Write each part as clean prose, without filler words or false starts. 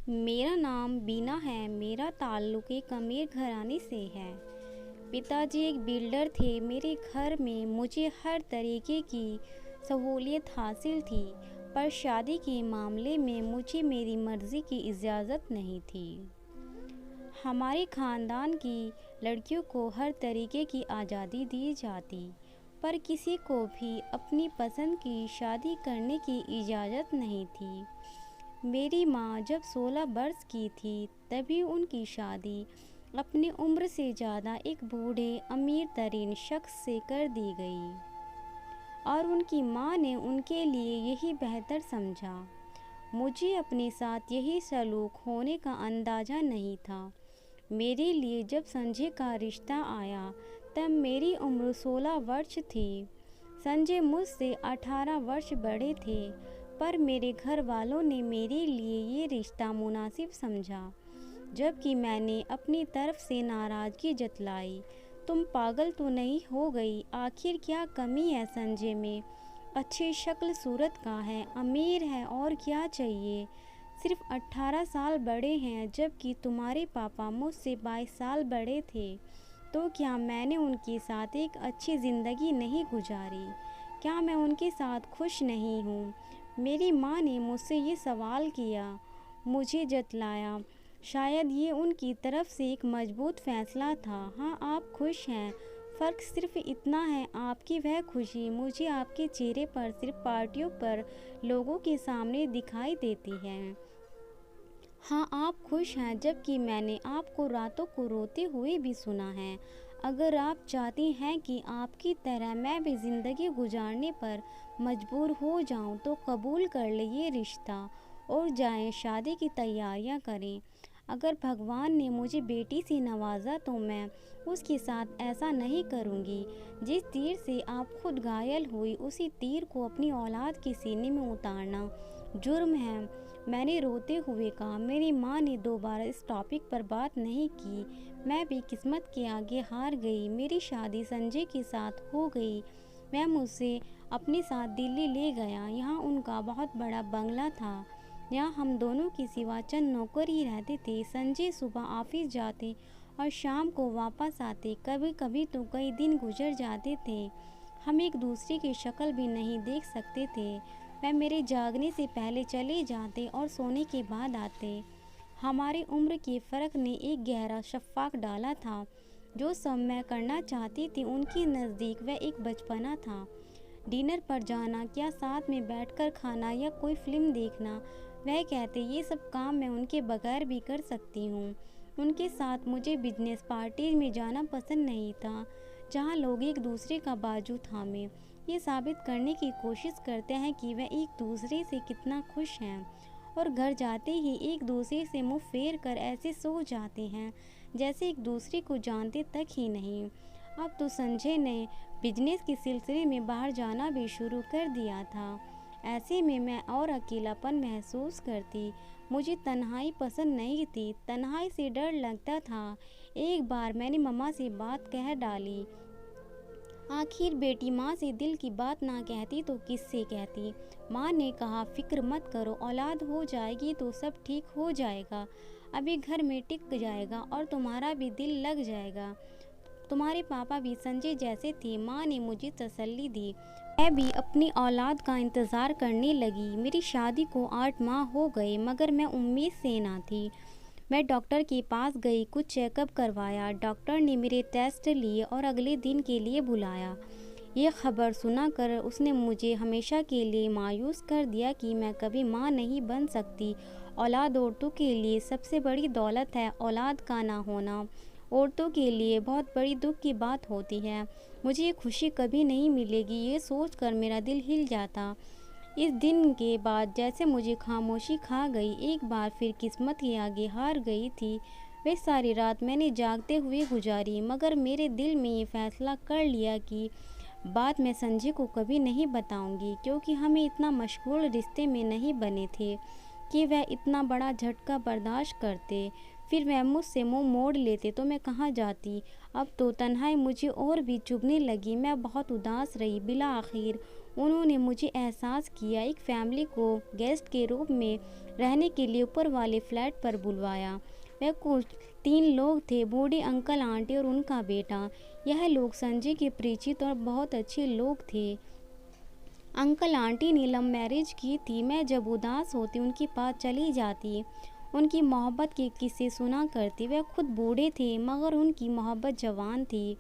मेरा नाम बीना है। मेरा ताल्लुक़ एक अमीर घराने से है। पिताजी एक बिल्डर थे। मेरे घर में मुझे हर तरीके की सहूलियत हासिल थी, पर शादी के मामले में मुझे मेरी मर्ज़ी की इजाज़त नहीं थी। हमारे ख़ानदान की लड़कियों को हर तरीके की आज़ादी दी जाती, पर किसी को भी अपनी पसंद की शादी करने की इजाज़त नहीं थी। मेरी माँ जब 16 वर्ष की थी तभी उनकी शादी अपनी उम्र से ज़्यादा एक बूढ़े अमीर तरीन शख्स से कर दी गई, और उनकी माँ ने उनके लिए यही बेहतर समझा। मुझे अपने साथ यही सलूक होने का अंदाज़ा नहीं था। मेरे लिए जब संजय का रिश्ता आया तब मेरी उम्र 16 वर्ष थी। संजय मुझसे 18 वर्ष बड़े थे, पर मेरे घर वालों ने मेरे लिए ये रिश्ता मुनासिब समझा, जबकि मैंने अपनी तरफ से नाराज़गी जतलाई। तुम पागल तो नहीं हो गई? आखिर क्या कमी है संजय में? अच्छी शक्ल सूरत का है, अमीर है, और क्या चाहिए? सिर्फ 18 साल बड़े हैं, जबकि तुम्हारे पापा मुझसे 22 साल बड़े थे। तो क्या मैंने उनके साथ एक अच्छी ज़िंदगी नहीं गुजारी? क्या मैं उनके साथ खुश नहीं हूँ? मेरी माँ ने मुझसे ये सवाल किया, मुझे जतलाया। शायद ये उनकी तरफ से एक मजबूत फ़ैसला था। हाँ, आप खुश हैं। फ़र्क सिर्फ इतना है, आपकी वह खुशी मुझे आपके चेहरे पर सिर्फ पार्टियों पर लोगों के सामने दिखाई देती है। हाँ, आप खुश हैं, जबकि मैंने आपको रातों को रोते हुए भी सुना है। अगर आप चाहती हैं कि आपकी तरह मैं भी ज़िंदगी गुजारने पर मजबूर हो जाऊं, तो कबूल कर ले ये रिश्ता और जाएं शादी की तैयारियां करें। अगर भगवान ने मुझे बेटी से नवाजा तो मैं उसके साथ ऐसा नहीं करूंगी। जिस तीर से आप खुद घायल हुई, उसी तीर को अपनी औलाद के सीने में उतारना जुर्म है। मैंने रोते हुए कहा। मेरी माँ ने दोबारा इस टॉपिक पर बात नहीं की। मैं भी किस्मत के आगे हार गई। मेरी शादी संजय के साथ हो गई। वह मुझसे अपने साथ दिल्ली ले गया। यहाँ उनका बहुत बड़ा बंगला था। यहाँ हम दोनों के सिवा चंद नौकर ही रहते थे। संजय सुबह ऑफिस जाते और शाम को वापस आते। कभी कभी तो कई दिन गुजर जाते थे। हम एक दूसरे की शक्ल भी नहीं देख सकते थे। वह मेरे जागने से पहले चले जाते और सोने के बाद आते। हमारी उम्र के फ़र्क ने एक गहरा शफ़ाक डाला था। जो सब मैं करना चाहती थी, उनके नज़दीक वह एक बचपना था। डिनर पर जाना, क्या साथ में बैठकर खाना, या कोई फ़िल्म देखना, वह कहते ये सब काम मैं उनके बगैर भी कर सकती हूँ। उनके साथ मुझे बिजनेस पार्टी में जाना पसंद नहीं था, जहाँ लोग एक दूसरे का बाजू थामे ये साबित करने की कोशिश करते हैं कि वह एक दूसरे से कितना खुश हैं, और घर जाते ही एक दूसरे से मुंह फेर कर ऐसे सो जाते हैं जैसे एक दूसरे को जानते तक ही नहीं। अब तो संजय ने बिजनेस के सिलसिले में बाहर जाना भी शुरू कर दिया था। ऐसे में मैं और अकेलापन महसूस करती। मुझे तन्हाई पसंद नहीं थी, तन्हाई से डर लगता था। एक बार मैंने मम्मा से बात कह डाली। आखिर बेटी माँ से दिल की बात ना कहती तो किससे कहती। माँ ने कहा, फिक्र मत करो, औलाद हो जाएगी तो सब ठीक हो जाएगा। अभी घर में टिक जाएगा और तुम्हारा भी दिल लग जाएगा। तुम्हारे पापा भी संजय जैसे थे। माँ ने मुझे तसल्ली दी। मैं भी अपनी औलाद का इंतज़ार करने लगी। मेरी शादी को 8 माह हो गए, मगर मैं उम्मीद से ना थी। मैं डॉक्टर के पास गई, कुछ चेकअप करवाया। डॉक्टर ने मेरे टेस्ट लिए और अगले दिन के लिए बुलाया। ये खबर सुनाकर उसने मुझे हमेशा के लिए मायूस कर दिया कि मैं कभी माँ नहीं बन सकती। औलाद औरतों के लिए सबसे बड़ी दौलत है। औलाद का ना होना औरतों के लिए बहुत बड़ी दुख की बात होती है। मुझे ये खुशी कभी नहीं मिलेगी, ये सोचकर मेरा दिल हिल जाता। इस दिन के बाद जैसे मुझे खामोशी खा गई। एक बार फिर किस्मत के आगे हार गई थी। वे सारी रात मैंने जागते हुए गुजारी, मगर मेरे दिल में ये फैसला कर लिया कि बात मैं संजय को कभी नहीं बताऊंगी, क्योंकि हमें इतना मशगूल रिश्ते में नहीं बने थे कि वह इतना बड़ा झटका बर्दाश्त करते। फिर वह मुझसे मुंह मोड़ लेते तो मैं कहाँ जाती। अब तो तन्हाई मुझे और भी चुभने लगी। मैं बहुत उदास रही। बिला आखिर उन्होंने मुझे एहसास किया। एक फैमिली को गेस्ट के रूप में रहने के लिए ऊपर वाले फ्लैट पर बुलवाया। वह कुछ 3 लोग थे, बूढ़े अंकल आंटी और उनका बेटा। यह लोग संजय के परिचित और बहुत अच्छे लोग थे। अंकल आंटी ने लव मैरिज की थी। मैं जब उदास होती उनके पास चली जाती, उनकी मोहब्बत के किस्से सुना करती। वह खुद बूढ़े थे मगर उनकी मोहब्बत जवान थी।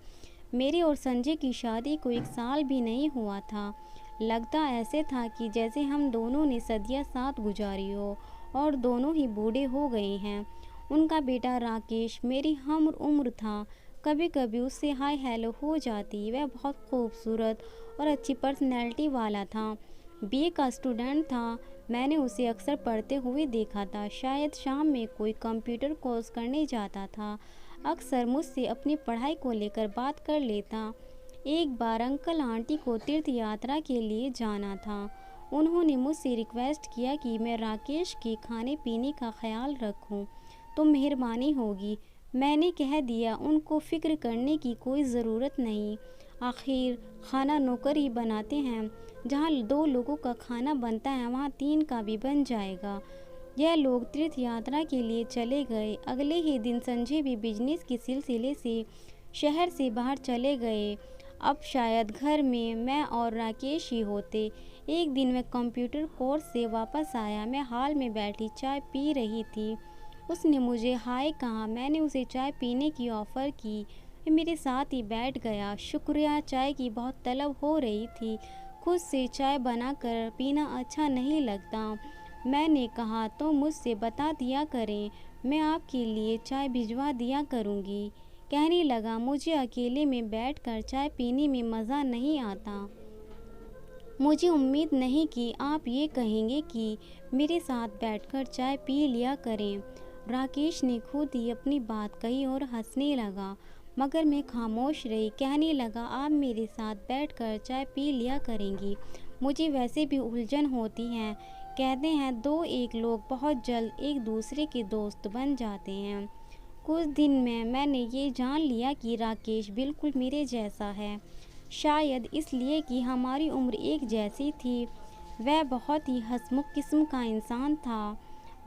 मेरे और संजय की शादी को 1 साल भी नहीं हुआ था। लगता ऐसे था कि जैसे हम दोनों ने सदियां साथ गुजारी हो और दोनों ही बूढ़े हो गए हैं। उनका बेटा राकेश मेरी हम उम्र था। कभी कभी उससे हाय हेलो हो जाती। वह बहुत खूबसूरत और अच्छी पर्सनैलिटी वाला था। बीए का स्टूडेंट था। मैंने उसे अक्सर पढ़ते हुए देखा था। शायद शाम में कोई कंप्यूटर कोर्स करने जाता था। अक्सर मुझसे अपनी पढ़ाई को लेकर बात कर लेता। एक बार अंकल आंटी को तीर्थ यात्रा के लिए जाना था। उन्होंने मुझसे रिक्वेस्ट किया कि मैं राकेश के खाने पीने का ख्याल रखूं, तो मेहरबानी होगी। मैंने कह दिया उनको फ़िक्र करने की कोई ज़रूरत नहीं। आखिर खाना नौकर ही बनाते हैं। जहाँ 2 लोगों का खाना बनता है वहाँ 3 का भी बन जाएगा। यह लोग तीर्थ यात्रा के लिए चले गए। अगले ही दिन संजय भी बिजनेस के सिलसिले से शहर से बाहर चले गए। अब शायद घर में मैं और राकेश ही होते। एक दिन मैं कंप्यूटर कोर्स से वापस आया। मैं हॉल में बैठी चाय पी रही थी। उसने मुझे हाय कहा। मैंने उसे चाय पीने की ऑफ़र की। वह मेरे साथ ही बैठ गया। शुक्रिया। चाय की बहुत तलब हो रही थी। खुद से चाय बनाकर पीना अच्छा नहीं लगता। मैंने कहा तो मुझसे बता दिया करें, मैं आपके लिए चाय भिजवा दिया करूँगी। कहने लगा मुझे अकेले में बैठकर चाय पीने में मज़ा नहीं आता। मुझे उम्मीद नहीं कि आप ये कहेंगे कि मेरे साथ बैठकर चाय पी लिया करें। राकेश ने खुद ही अपनी बात कही और हंसने लगा, मगर मैं खामोश रही। कहने लगा आप मेरे साथ बैठकर चाय पी लिया करेंगी। मुझे वैसे भी उलझन होती है। कहते हैं 2-1 लोग बहुत जल्द एक दूसरे के दोस्त बन जाते हैं। कुछ दिन में मैंने ये जान लिया कि राकेश बिल्कुल मेरे जैसा है। शायद इसलिए कि हमारी उम्र एक जैसी थी। वह बहुत ही हंसमुख किस्म का इंसान था।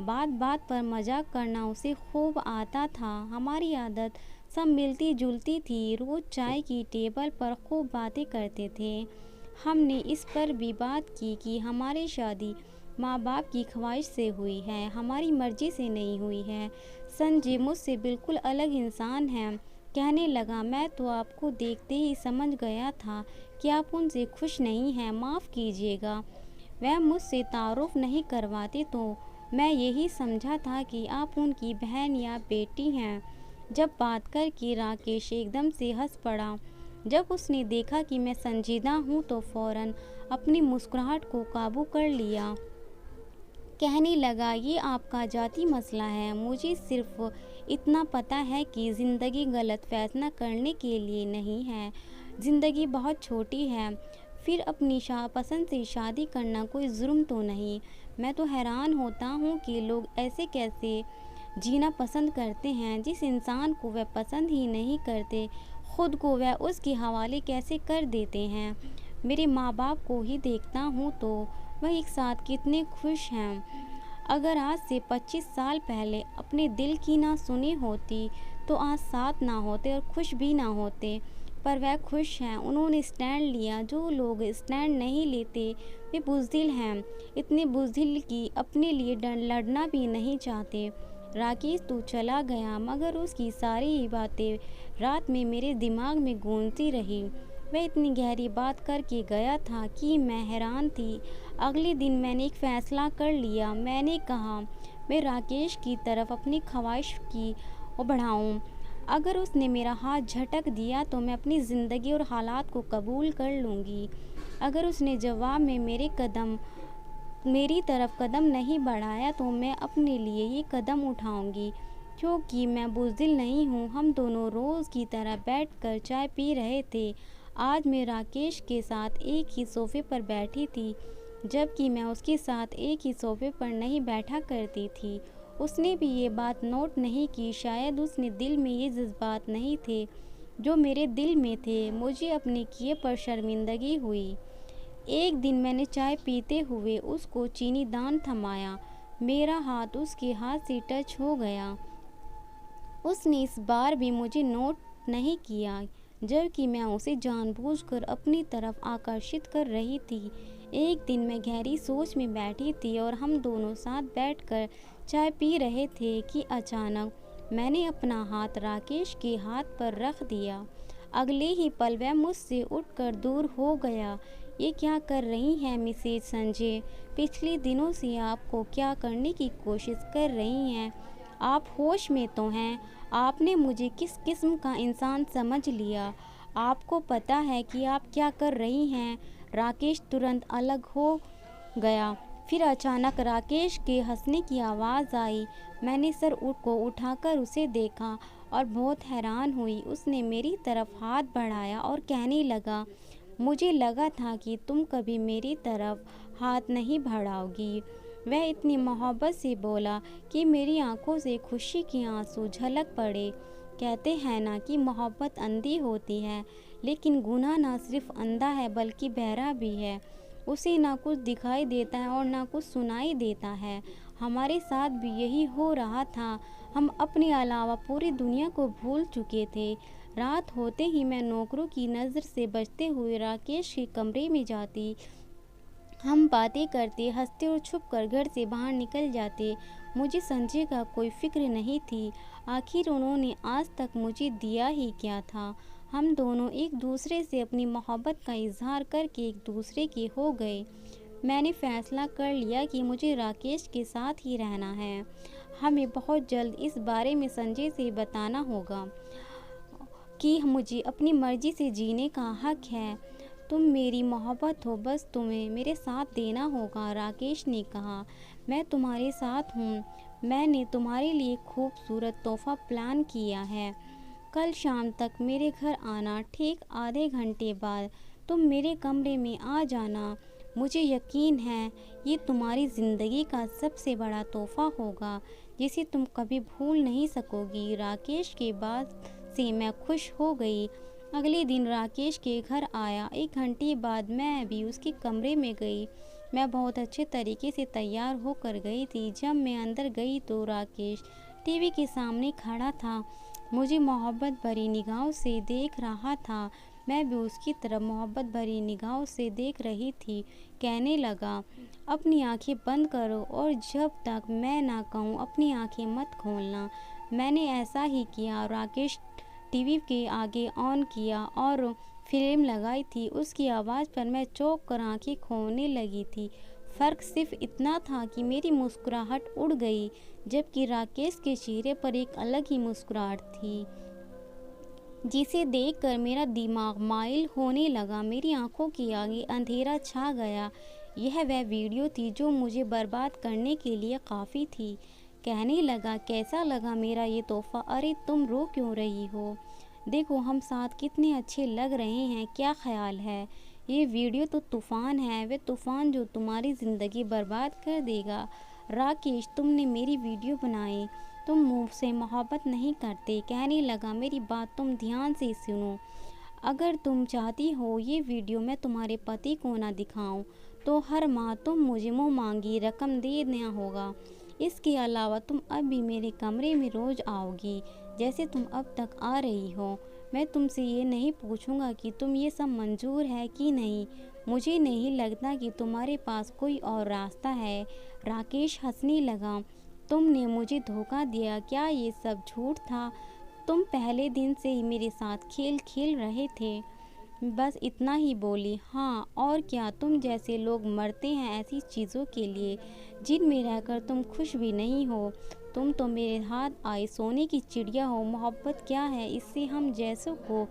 बात बात पर मजाक करना उसे खूब आता था। हमारी आदत सब मिलती जुलती थी। रोज़ चाय की टेबल पर खूब बातें करते थे। हमने इस पर भी बात की कि हमारी शादी माँ बाप की ख्वाहिश से हुई है, हमारी मर्जी से नहीं हुई है। संजय मुझसे बिल्कुल अलग इंसान है। कहने लगा मैं तो आपको देखते ही समझ गया था कि आप उनसे खुश नहीं हैं, माफ़ कीजिएगा। वह मुझसे तारुफ नहीं करवाते तो मैं यही समझा था कि आप उनकी बहन या बेटी हैं। जब बात करके राकेश एकदम से हंस पड़ा। जब उसने देखा कि मैं संजीदा हूँ तो फ़ौरन अपनी मुस्कुराहट को काबू कर लिया। कहने लगा ये आपका जाती मसला है। मुझे सिर्फ इतना पता है कि ज़िंदगी गलत फैसला करने के लिए नहीं है। ज़िंदगी बहुत छोटी है। फिर अपनी पसंद से शादी करना कोई जुर्म तो नहीं। मैं तो हैरान होता हूँ कि लोग ऐसे कैसे जीना पसंद करते हैं। जिस इंसान को वह पसंद ही नहीं करते, खुद को वह उसके हवाले कैसे कर देते हैं। मेरे माँ बाप को ही देखता हूँ तो वह एक साथ कितने खुश हैं। अगर आज से 25 साल पहले अपने दिल की ना सुनी होती तो आज साथ ना होते और खुश भी ना होते। पर वह खुश हैं। उन्होंने स्टैंड लिया। जो लोग स्टैंड नहीं लेते वे बुज़दिल हैं। इतने बुज़दिल कि अपने लिए लड़ना भी नहीं चाहते। राकेश तो चला गया मगर उसकी सारी बातें रात में मेरे दिमाग में गूंजती रही। वह इतनी गहरी बात करके गया था कि मैं हैरान थी। अगले दिन मैंने एक फ़ैसला कर लिया। मैंने कहा मैं राकेश की तरफ अपनी ख्वाहिश की बढ़ाऊँ। अगर उसने मेरा हाथ झटक दिया तो मैं अपनी ज़िंदगी और हालात को कबूल कर लूँगी। अगर उसने जवाब में मेरी तरफ कदम नहीं बढ़ाया तो मैं अपने लिए ये कदम उठाऊँगी, क्योंकि मैं बुज़दिल नहीं हूँ। हम दोनों रोज़ की तरह बैठकर चाय पी रहे थे। आज मैं राकेश के साथ एक ही सोफ़े पर बैठी थी, जबकि मैं उसके साथ एक ही सोफ़े पर नहीं बैठा करती थी। उसने भी ये बात नोट नहीं की। शायद उसने दिल में ये जज्बात नहीं थे जो मेरे दिल में थे। मुझे अपने किए पर शर्मिंदगी हुई। एक दिन मैंने चाय पीते हुए उसको चीनी दान थमाया। मेरा हाथ उसके हाथ से टच हो गया। उसने इस बार भी मुझे नोट नहीं किया, जबकि मैं उसे जानबूझकर अपनी तरफ आकर्षित कर रही थी। एक दिन मैं गहरी सोच में बैठी थी और हम दोनों साथ बैठकर चाय पी रहे थे कि अचानक मैंने अपना हाथ राकेश के हाथ पर रख दिया। अगले ही पल वह मुझसे उठकर दूर हो गया। ये क्या कर रही हैं मिसेज संजय? पिछले दिनों से आपको क्या करने की कोशिश कर रही हैं? आप होश में तो हैं? आपने मुझे किस किस्म का इंसान समझ लिया? आपको पता है कि आप क्या कर रही हैं? राकेश तुरंत अलग हो गया। फिर अचानक राकेश के हंसने की आवाज़ आई। मैंने सर को उठाकर उसे देखा और बहुत हैरान हुई। उसने मेरी तरफ हाथ बढ़ाया और कहने लगा, मुझे लगा था कि तुम कभी मेरी तरफ हाथ नहीं बढ़ाओगी। वह इतनी मोहब्बत से बोला कि मेरी आंखों से खुशी के आंसू झलक पड़े। कहते हैं ना कि मोहब्बत अंधी होती है, लेकिन गुनाह ना सिर्फ अंधा है बल्कि बहरा भी है। उसे ना कुछ दिखाई देता है और ना कुछ सुनाई देता है। हमारे साथ भी यही हो रहा था। हम अपने अलावा पूरी दुनिया को भूल चुके थे। रात होते ही मैं नौकरों की नज़र से बचते हुए राकेश के कमरे में जाती। हम बातें करते, हंसते और छुप कर घर से बाहर निकल जाते। मुझे संजय का कोई फिक्र नहीं थी। आखिर उन्होंने आज तक मुझे दिया ही क्या था। हम दोनों एक दूसरे से अपनी मोहब्बत का इजहार करके एक दूसरे के हो गए। मैंने फैसला कर लिया कि मुझे राकेश के साथ ही रहना है। हमें बहुत जल्द इस बारे में संजय से बताना होगा कि मुझे अपनी मर्जी से जीने का हक है। तुम मेरी मोहब्बत हो, बस तुम्हें मेरे साथ देना होगा। राकेश ने कहा, मैं तुम्हारे साथ हूँ। मैंने तुम्हारे लिए खूबसूरत तोहफा प्लान किया है। कल शाम तक मेरे घर आना। ठीक आधे घंटे बाद तुम मेरे कमरे में आ जाना। मुझे यकीन है ये तुम्हारी ज़िंदगी का सबसे बड़ा तोहफा होगा जिसे तुम कभी भूल नहीं सकोगी। राकेश के बाद से मैं खुश हो गई। अगले दिन राकेश के घर आया। 1 घंटे बाद मैं भी उसके कमरे में गई। मैं बहुत अच्छे तरीके से तैयार होकर गई थी। जब मैं अंदर गई तो राकेश टीवी के सामने खड़ा था। मुझे मोहब्बत भरी निगाहों से देख रहा था। मैं भी उसकी तरफ मोहब्बत भरी निगाहों से देख रही थी। कहने लगा, अपनी आंखें बंद करो और जब तक मैं ना कहूँ अपनी आंखें मत खोलना। मैंने ऐसा ही किया। राकेश टीवी के आगे ऑन किया और फिल्म लगाई थी। उसकी आवाज़ पर मैं चौंक कर आंखें खोलने लगी थी। फ़र्क सिर्फ इतना था कि मेरी मुस्कुराहट उड़ गई, जबकि राकेश के चेहरे पर एक अलग ही मुस्कुराहट थी, जिसे देखकर मेरा दिमाग माइल होने लगा। मेरी आंखों के आगे अंधेरा छा गया। यह वह वीडियो थी जो मुझे बर्बाद करने के लिए काफ़ी थी। कहने लगा, कैसा लगा मेरा ये तोहफा? अरे तुम रो क्यों रही हो? देखो हम साथ कितने अच्छे लग रहे हैं। क्या ख्याल है? ये वीडियो तो तूफ़ान है, वह तूफ़ान जो तुम्हारी ज़िंदगी बर्बाद कर देगा। राकेश, तुमने मेरी वीडियो बनाई, तुम मुझसे मोहब्बत नहीं करते। कहने लगा, मेरी बात तुम ध्यान से सुनो। अगर तुम चाहती हो ये वीडियो मैं तुम्हारे पति को ना दिखाऊं, तो हर माह तुम मुझे मुँह मांगी रकम दे देना होगा। इसके अलावा तुम अब भी मेरे कमरे में रोज़ आओगी, जैसे तुम अब तक आ रही हो। मैं तुमसे ये नहीं पूछूंगा कि तुम ये सब मंजूर है कि नहीं। मुझे नहीं लगता कि तुम्हारे पास कोई और रास्ता है। राकेश हंसने लगा, तुमने मुझे धोखा दिया। क्या ये सब झूठ था? तुम पहले दिन से ही मेरे साथ खेल खेल रहे थे। बस इतना ही बोली। हाँ और क्या, तुम जैसे लोग मरते हैं ऐसी चीज़ों के लिए जिनमें रहकर तुम खुश भी नहीं हो। तुम तो मेरे हाथ आई सोने की चिड़िया हो। मोहब्बत क्या है, इससे हम जैसों को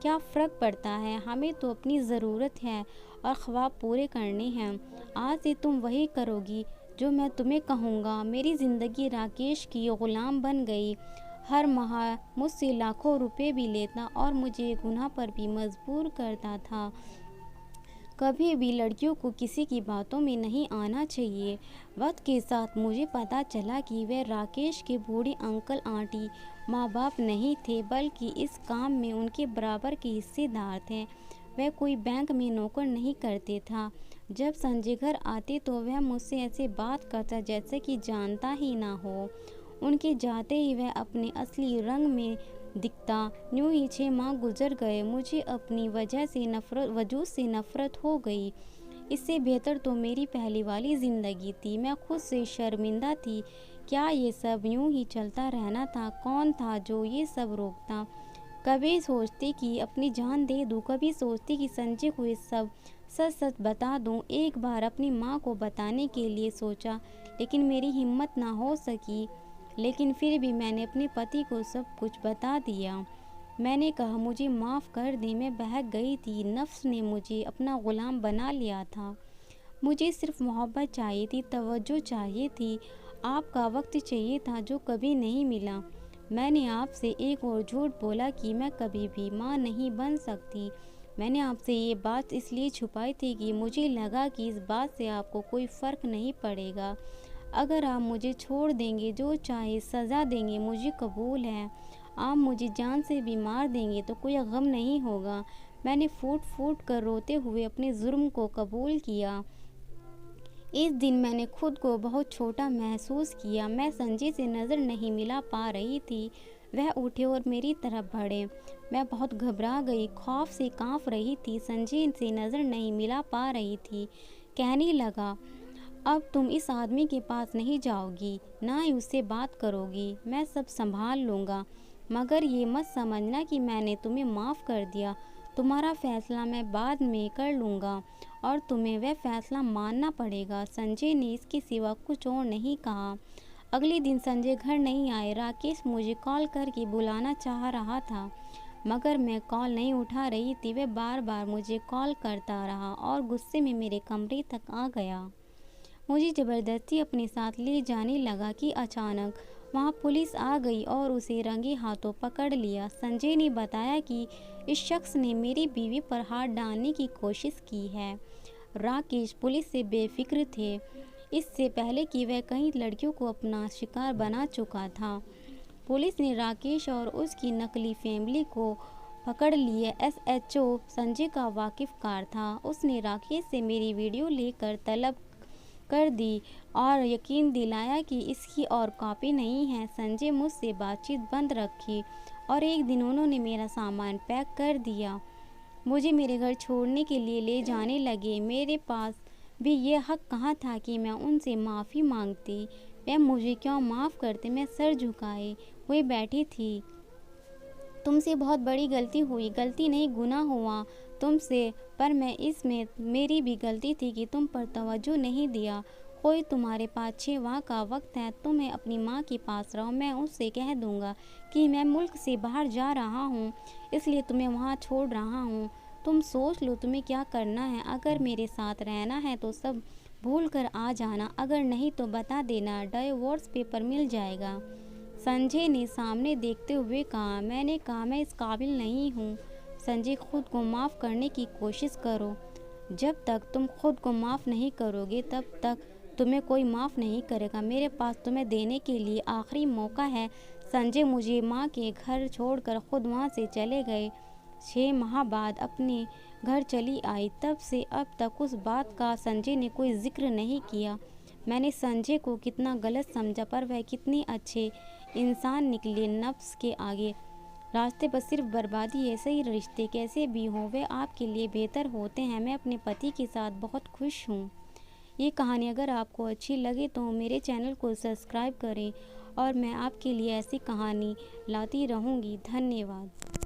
क्या फ़र्क पड़ता है? हमें तो अपनी ज़रूरत है और ख्वाब पूरे करने हैं। आज से तुम वही करोगी जो मैं तुम्हें कहूँगा। मेरी ज़िंदगी राकेश की ग़ुलाम बन गई। हर माह मुझसे लाखों रुपए भी लेता और मुझे गुनाह पर भी मजबूर करता था। कभी भी लड़कियों को किसी की बातों में नहीं आना चाहिए। वक्त के साथ मुझे पता चला कि वे राकेश के बूढ़े अंकल आंटी माँ बाप नहीं थे, बल्कि इस काम में उनके बराबर के हिस्सेदार थे। वह कोई बैंक में नौकर नहीं करते था। जब संजय घर आते तो वह मुझसे ऐसे बात करता जैसे कि जानता ही ना हो। उनके जाते ही वह अपने असली रंग में दिखता। यूं ही 6 माह गुजर गए। मुझे अपनी वजूद से नफरत हो गई। इससे बेहतर तो मेरी पहली वाली ज़िंदगी थी। मैं खुद से शर्मिंदा थी। क्या ये सब यूं ही चलता रहना था? कौन था जो ये सब रोकता? कभी सोचती कि अपनी जान दे दूं, कभी सोचती कि संजय को ये सब सच सच बता दूं। एक बार अपनी माँ को बताने के लिए सोचा, लेकिन मेरी हिम्मत ना हो सकी। लेकिन फिर भी मैंने अपने पति को सब कुछ बता दिया। मैंने कहा, मुझे माफ़ कर दें, मैं बहक गई थी। नफ्स ने मुझे अपना ग़ुलाम बना लिया था। मुझे सिर्फ मोहब्बत चाहिए थी, तवज्जो चाहिए थी, आपका वक्त चाहिए था जो कभी नहीं मिला। मैंने आपसे एक और झूठ बोला कि मैं कभी भी माँ नहीं बन सकती। मैंने आपसे ये बात इसलिए छुपाई थी कि मुझे लगा कि इस बात से आपको कोई फ़र्क नहीं पड़ेगा। अगर आप मुझे छोड़ देंगे, जो चाहे सज़ा देंगे, मुझे कबूल है। आप मुझे जान से भी मार देंगे तो कोई गम नहीं होगा। मैंने फूट फूट कर रोते हुए अपने जुर्म को कबूल किया। इस दिन मैंने खुद को बहुत छोटा महसूस किया। मैं संजय से नज़र नहीं मिला पा रही थी। वह उठे और मेरी तरफ बढ़े। मैं बहुत घबरा गई, खौफ से कांप रही थी। संजय से नज़र नहीं मिला पा रही थी। कहने लगा, अब तुम इस आदमी के पास नहीं जाओगी, ना ही उससे बात करोगी। मैं सब संभाल लूँगा। मगर ये मत समझना कि मैंने तुम्हें माफ़ कर दिया। तुम्हारा फैसला मैं बाद में कर लूँगा और तुम्हें वह फैसला मानना पड़ेगा। संजय ने इसके सिवा कुछ और नहीं कहा। अगले दिन संजय घर नहीं आए। राकेश मुझे कॉल करके बुलाना चाह रहा था, मगर मैं कॉल नहीं उठा रही थी। वह बार बार मुझे कॉल करता रहा और गुस्से में मेरे कमरे तक आ गया। मुझे ज़बरदस्ती अपने साथ ले जाने लगा कि अचानक वहाँ पुलिस आ गई और उसे रंगे हाथों पकड़ लिया। संजय ने बताया कि इस शख्स ने मेरी बीवी पर हाथ डालने की कोशिश की है। राकेश पुलिस से बेफिक्र थे, इससे पहले कि वह कई लड़कियों को अपना शिकार बना चुका था। पुलिस ने राकेश और उसकी नकली फैमिली को पकड़ लिए। SHO संजय का वाकिफकार था। उसने राकेश से मेरी वीडियो लेकर तलब कर दी और यकीन दिलाया कि इसकी और कॉपी नहीं है। संजय मुझसे बातचीत बंद रखी और एक दिन उन्होंने मेरा सामान पैक कर दिया। मुझे मेरे घर छोड़ने के लिए ले जाने लगे। मेरे पास भी ये हक कहाँ था कि मैं उनसे माफ़ी मांगती। वह मुझे क्यों माफ़ करते? मैं सर झुकाए हुए बैठी थी। तुमसे बहुत बड़ी गलती हुई। गलती नहीं, गुनाह हुआ तुमसे, पर मैं इसमें मेरी भी गलती थी कि तुम पर तवज्जो नहीं दिया। कोई तुम्हारे पास 6 माह का वक्त है, तुम्हें अपनी माँ के पास रहो। मैं उससे कह दूंगा कि मैं मुल्क से बाहर जा रहा हूँ, इसलिए तुम्हें वहाँ छोड़ रहा हूँ। तुम सोच लो तुम्हें क्या करना है। अगर मेरे साथ रहना है तो सब भूल कर आ जाना, अगर नहीं तो बता देना, डिवोर्स पेपर मिल जाएगा। संजय ने सामने देखते हुए कहा। मैंने कहा, मैं इस काबिल नहीं हूँ। संजय, खुद को माफ़ करने की कोशिश करो। जब तक तुम खुद को माफ़ नहीं करोगे तब तक तुम्हें कोई माफ़ नहीं करेगा। मेरे पास तुम्हें देने के लिए आखिरी मौका है। संजय मुझे माँ के घर छोड़कर खुद वहाँ से चले गए। 6 माह बाद अपने घर चली आई। तब से अब तक उस बात का संजय ने कोई जिक्र नहीं किया। मैंने संजय को कितना गलत समझा, पर वह कितने अच्छे इंसान निकले। नफ्स के आगे रास्ते पर सिर्फ बर्बादी। ऐसे ही रिश्ते कैसे भी हों, वे आपके लिए बेहतर होते हैं। मैं अपने पति के साथ बहुत खुश हूँ। ये कहानी अगर आपको अच्छी लगे तो मेरे चैनल को सब्सक्राइब करें और मैं आपके लिए ऐसी कहानी लाती रहूँगी। धन्यवाद।